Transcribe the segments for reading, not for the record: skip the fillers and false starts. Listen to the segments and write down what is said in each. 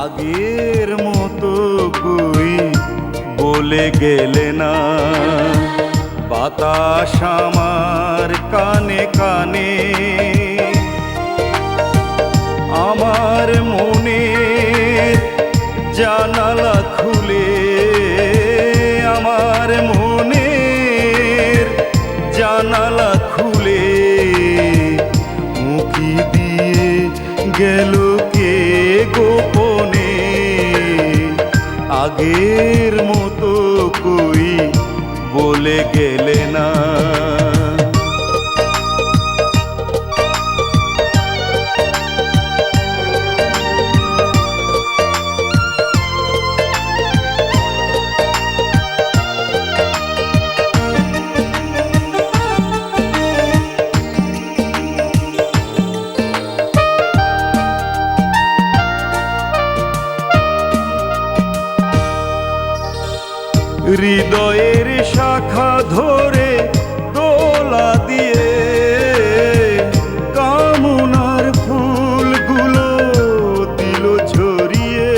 আগের মতো কই বলে গেলে না, বাতাস আমার কানে কানে। আমার মনের জানালা খুলে, আমার মনের জানালা খুলে উঁকি দিয়ে গেল কে গোপনে। আগের মতো কই বলে গেলে না। হৃদয়ের শাখা ধরে দোলা দিয়ে কামনার ফুলগুলো দিল ছড়িয়ে।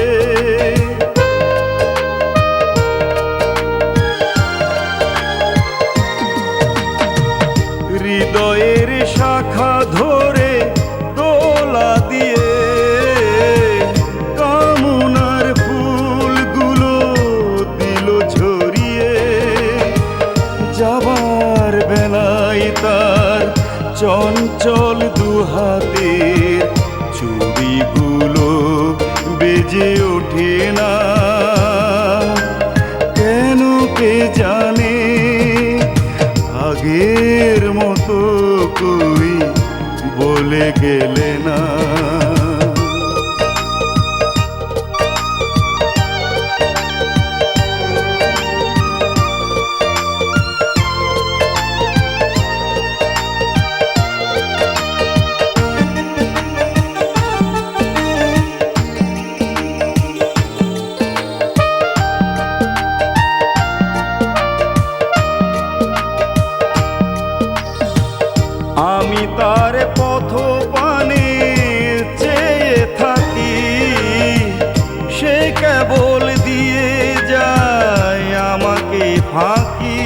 হৃদয়ের শাখা ধরে দোলা দিয়ে কামনার ফুলগুলো দিল ছড়িয়ে। যাবার বেলায় তার চঞ্চল দুহাতের চুড়িগুলো বেজে ওঠে না, কেন কে জানে। আগের মতো কই বলে গেলে না। আমি তার পথ পানে চেয়ে থাকি, সে কেবল দিয়ে যায় আমাকে ফাঁকি।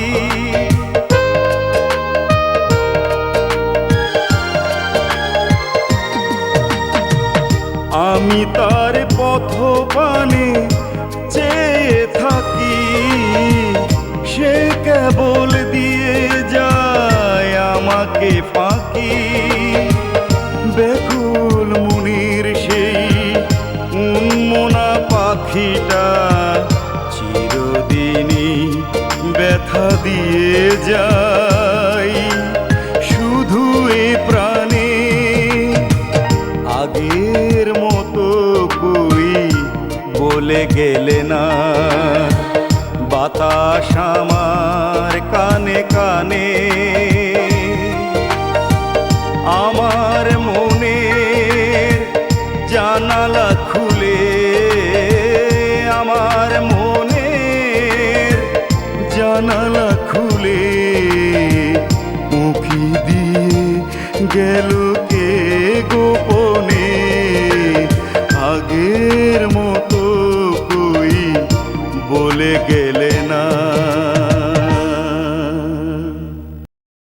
আমি তার পথ পানে চেয়ে থাকি, সে কেবল দিয়ে যায় আমাকে ফাঁকি। বেকুল মনির সেই উন্মনা পাখিটা চিরদিনই ব্যথা দিয়ে যায় শুধু এ প্রাণে। আগের মতো কই বলে গেলে না, বাতাস আমার কানে কানে। আমার মনের জানালা খুলে, আমার মনের জানালা খুলে উঁকি দিয়ে গেল কে গোপনে।